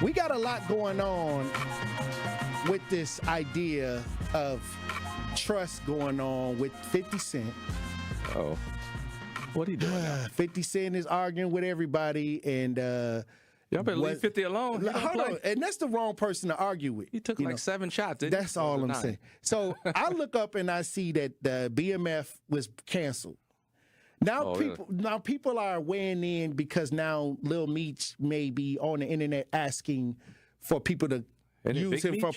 We got a lot going on with this idea of trust going on with 50 Cent. Oh, what are you doing now? 50 Cent is arguing with everybody, and y'all better leave 50 alone. Hold on, and that's the wrong person to argue with. He took like 7 shots. Didn't That's he? all I'm saying. So I look up and I see that the BMF was canceled. Now people are weighing in because now Lil Meech may be on the internet asking for people to use him for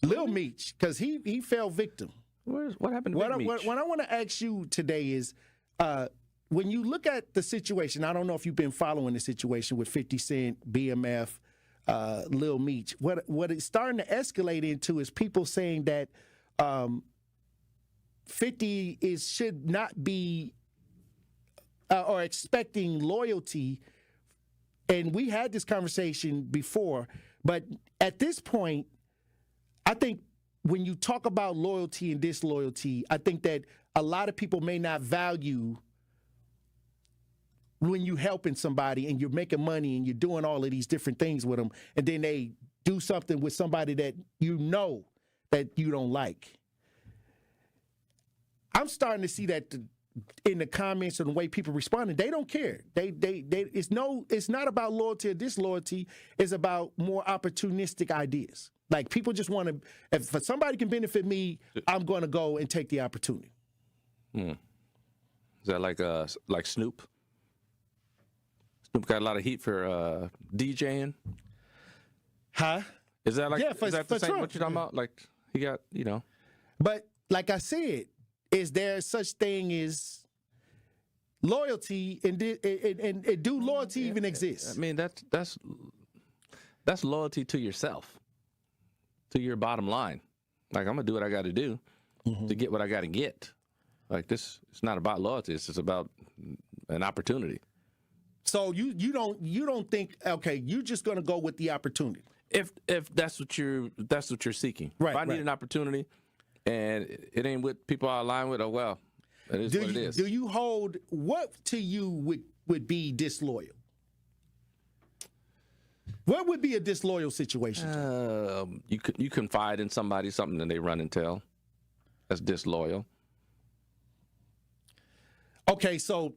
Lil Meech because he fell victim. What happened to Big Meech? What I want to ask you today is when you look at the situation, I don't know if you've been following the situation with 50 Cent, BMF, Lil Meech. What it's starting to escalate into is people saying that 50 should not be or expecting loyalty. And we had this conversation before, but at this point, I think when you talk about loyalty and disloyalty, I think that a lot of people may not value when you helping somebody and you're making money and you're doing all of these different things with them, and then they do something with somebody that you know that you don't like. I'm starting to see that in the comments and the way people responding, they don't care. It's not about loyalty or disloyalty. It's about more opportunistic ideas. Like people just want to, if somebody can benefit me, I'm going to go and take the opportunity. Is that like Snoop? Snoop got a lot of heat for DJing. Huh? Is that like for is that the same Trump. what you're talking about? Like he got But like I said, is there such thing as loyalty and do loyalty even exist? I mean that's loyalty to yourself, to your bottom line. Like I'm gonna do what I got to do to get what I got to get. Like this, it's not about loyalty. It's just about an opportunity. So you don't think you're just gonna go with the opportunity if that's what you're seeking. Right. If I need an opportunity and it ain't what people are aligned with, oh well, it is what it is. Do you hold what to you would be disloyal? What would be a disloyal situation? You confide in somebody something and they run and tell. That's disloyal. Okay, so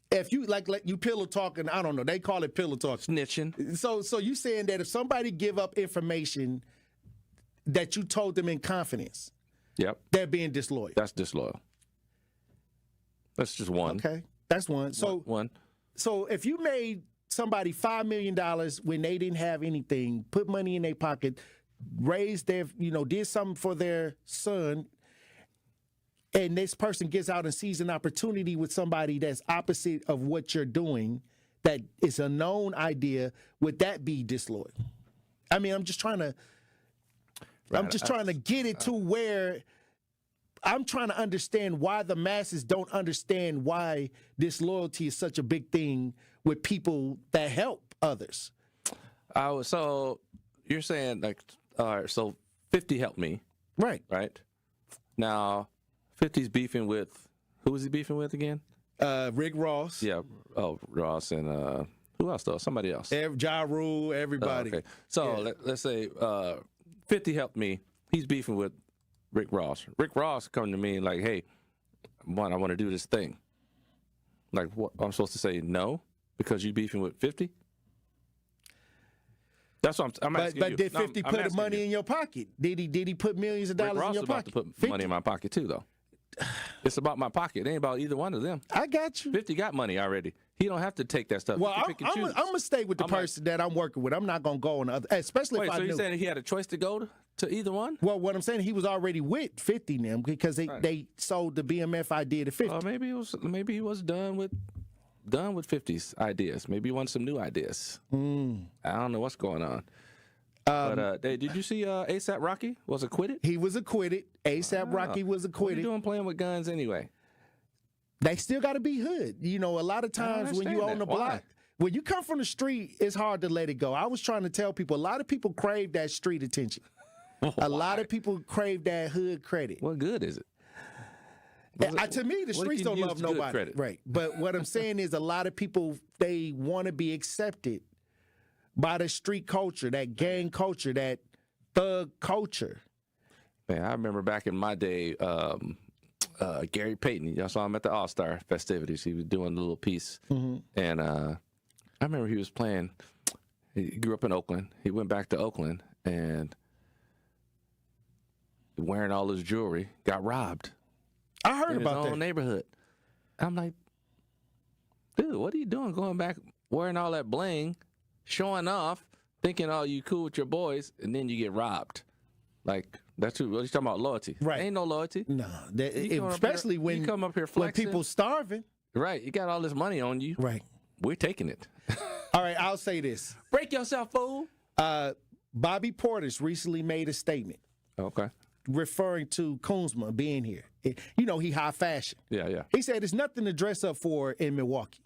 if you like you pillow talking, I don't know, they call it pillow talk. Snitching. So you saying that if somebody give up information that you told them in confidence, yep, they're being disloyal. That's disloyal. That's just one. Okay, that's one. So one. So if you made somebody $5 million when they didn't have anything, put money in their pocket, raised their, did something for their son, and this person gets out and sees an opportunity with somebody that's opposite of what you're doing, that is a known idea, would that be disloyal? I mean, I'm just trying to get it to where I'm trying to understand why the masses don't understand why disloyalty is such a big thing with people that help others. So you're saying like, all right, so 50 helped me. Right. Right. Now 50's beefing with, who was he beefing with again? Rick Ross. Yeah. Oh, Ross and who else though? Somebody else. Ja Rule, everybody. Okay. So let's say 50 helped me. He's beefing with Rick Ross. Rick Ross come to me like, hey, I want to do this thing. Like, what? I'm supposed to say no because you beefing with 50? That's what I'm asking you. But did 50 put the money in your pocket? Did he put millions of dollars in your pocket? Rick Ross is about to put money in my pocket too, though. It's about my pocket. It ain't about either one of them. I got you. 50 got money already. He don't have to take that stuff. Well, I'm going to stay with the person that I'm working with. I'm not going to go on the other, especially if I knew. So you're saying he had a choice to go to either one? Well, what I'm saying, he was already with 50 now because they sold the BMF idea to 50. Maybe he was done with 50's ideas. Maybe he wanted some new ideas. I don't know what's going on. But did you see ASAP Rocky was acquitted? He was acquitted. ASAP Rocky was acquitted. What are you doing playing with guns anyway? They still got to be hood. A lot of times when you own the block, when you come from the street, it's hard to let it go. I was trying to tell people, a lot of people crave that street attention. A lot of people crave that hood credit. What good is it? To me, the streets don't love nobody. Right. But what I'm saying is a lot of people, they want to be accepted by the street culture, that gang culture, that thug culture. Man, I remember back in my day, Gary Payton. Y'all saw him at the All-Star festivities. He was doing a little piece, and I remember he was playing. He grew up in Oakland. He went back to Oakland and wearing all his jewelry, got robbed. I heard in about his that. own neighborhood. I'm like, dude, what are you doing? Going back, wearing all that bling, showing off, thinking, oh, you cool with your boys, and then you get robbed. Like, that's true. What are you talking about? Loyalty? Right. Ain't no loyalty. No, You especially when come up here when flexing. people starving. Right. You got all this money on you. Right. We're taking it. All right, I'll say this. Break yourself, fool. Bobby Portis recently made a statement Okay. referring to Kuzma being here. You know, he high fashion. Yeah, yeah. He said it's nothing to dress up for in Milwaukee.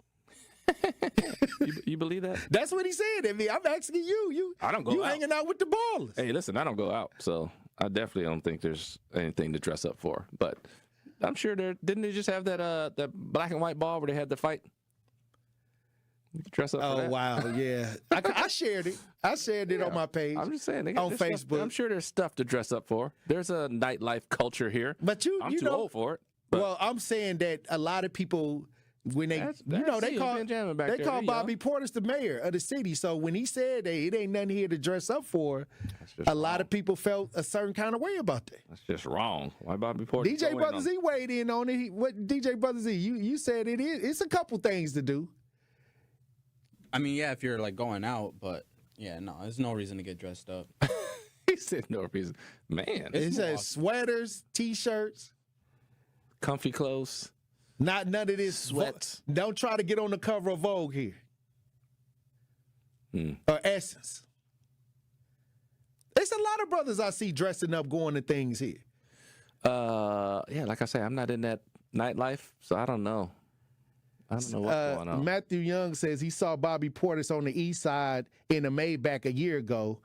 You believe that? That's what he said. I mean, I'm asking you. I don't go You out. hanging out with the ballers. Hey, listen, I don't go out, so I definitely don't think there's anything to dress up for. But I'm sure didn't they just have that black and white ball where they had the fight? You could dress up for Oh that. wow, yeah. I shared it. I shared it on my page. I'm just saying, on there's Facebook. Stuff, I'm sure there's stuff to dress up for. There's a nightlife culture here. But I'm you too know, old for it. But well, I'm saying that a lot of people when they they call Bobby Portis the mayor of the city. So when he said that it ain't nothing here to dress up for, a lot of people felt a certain kind of way about that. That's just wrong. Why Bobby Portis? DJ Brother Z weighed in on it. What DJ Brother Z? You said it is. It's a couple things to do. I mean, yeah, if you're like going out, but yeah, no, there's no reason to get dressed up. He said no reason. Man, It says sweaters, t-shirts, comfy clothes. not none of this Sweats. Don't try to get on the cover of Vogue here. Or Essence. There's a lot of brothers I see dressing up, going to things here. Yeah, like I say, I'm not in that nightlife, so I don't know. I don't know what's going on. Matthew Young says he saw Bobby Portis on the east side in a Maybach a year ago.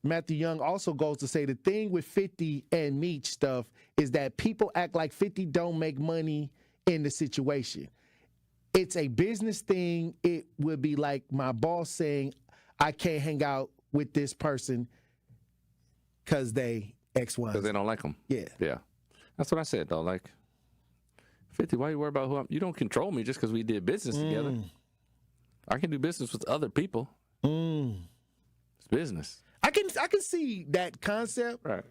Matthew Young also goes to say the thing with 50 and Meech stuff is that people act like 50 don't make money in the situation. It's a business thing. It would be like my boss saying, I can't hang out with this person because they X, Y, Because Z. they don't like them. Yeah. Yeah. That's what I said, though. Like, 50, why you worry about who you don't control me just because we did business together. I can do business with other people. It's business. I can see that concept. Right.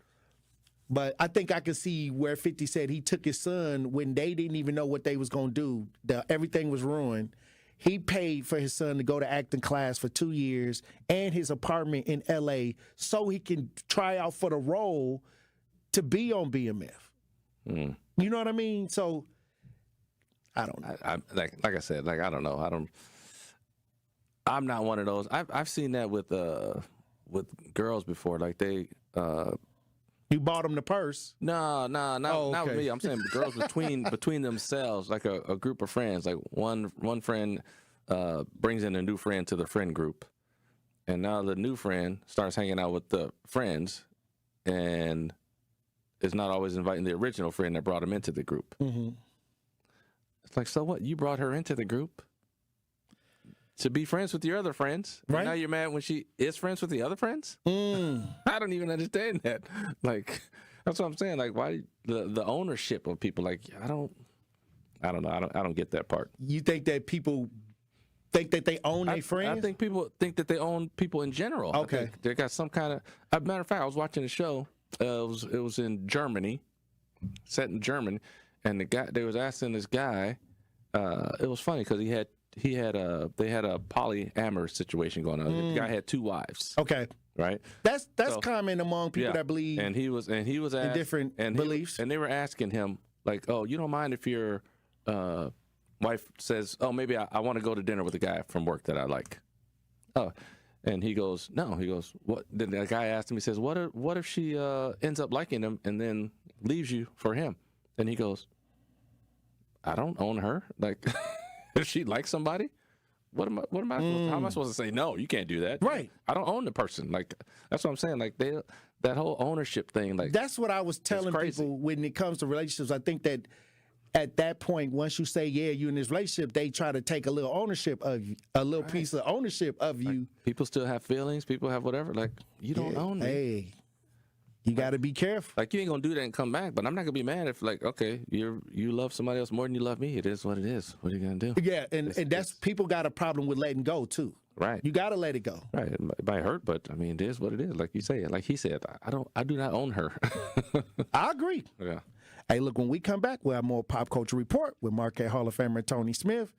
But I think I can see where 50 said he took his son when they didn't even know what they was going to do. Everything was ruined. He paid for his son to go to acting class for 2 years and his apartment in L.A. so he can try out for the role to be on BMF. You know what I mean? So, I don't know. I like I said, like, I don't know. I'm not one of those. I've seen that with girls before. Like, they... You bought him the purse. No, not with me. I'm saying girls between themselves, like a group of friends. Like one friend brings in a new friend to the friend group, and now the new friend starts hanging out with the friends, and is not always inviting the original friend that brought him into the group. It's like, so what? You brought her into the group to be friends with your other friends. Right. Now you're mad when she is friends with the other friends? I don't even understand that. Like, that's what I'm saying. Like, why the ownership of people? Like, I don't know. I don't get that part. You think that people think that they own their friends? I think people think that they own people in general. I Okay. think they got some kind of. As a matter of fact, I was watching a show. It was in Germany, set in Germany, and they was asking this guy. It was funny because they had a polyamorous situation going on. The guy had 2 wives. Okay. Right. That's common among people that believe and he was asked, different beliefs. And they were asking him, like, oh, you don't mind if your wife says, oh, maybe I want to go to dinner with a guy from work that I like. Oh, and he goes, no. He goes, what? Then the guy asked him, he says, what if she ends up liking him and then leaves you for him? And he goes, I don't own her. Like, if she likes somebody, how am I supposed to say no? You can't do that. Right. I don't own the person. Like, that's what I'm saying. Like, that whole ownership thing. Like, that's what I was telling crazy. people when it comes to relationships. I think that at that point, once you say, yeah, you're in this relationship, they try to take a little ownership of you, a little piece of ownership of you. People still have feelings. People have whatever. Like, you don't own me. Hey, you got to be careful. Like, you ain't gonna do that and come back. But I'm not gonna be mad if, like, okay, you love somebody else more than you love me. It is what it is. What are you gonna do? Yeah, and that's people got a problem with letting go too. Right. You got to let it go. Right. It might hurt, but I mean, it is what it is. Like you say, like he said, I do not own her. I agree. Yeah. Hey, look, when we come back, we'll have more Pop Culture Report with Marquette Hall of Famer Tony Smith.